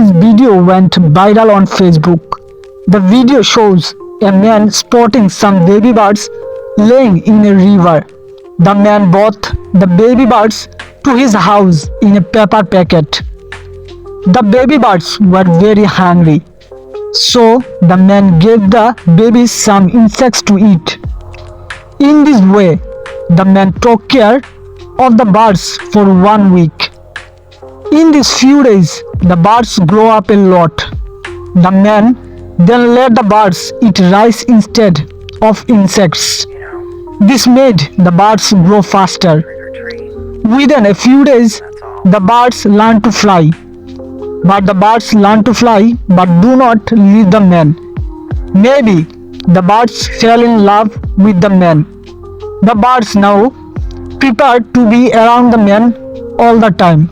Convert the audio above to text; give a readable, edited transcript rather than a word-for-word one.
This video went viral on Facebook. The video shows a man spotting some baby birds laying in a river. The man brought the baby birds to his house in a paper packet. The baby birds were very hungry, so the man gave the babies some insects to eat. In this way, the man took care of the birds for 1 week. In these few days, the birds grow up a lot. The man then let the birds eat rice instead of insects. This made the birds grow faster. Within a few days, the birds learn to fly. But the birds learn to fly but do not leave the man. Maybe the birds fell in love with the man. The birds now prepare to be around the man all the time.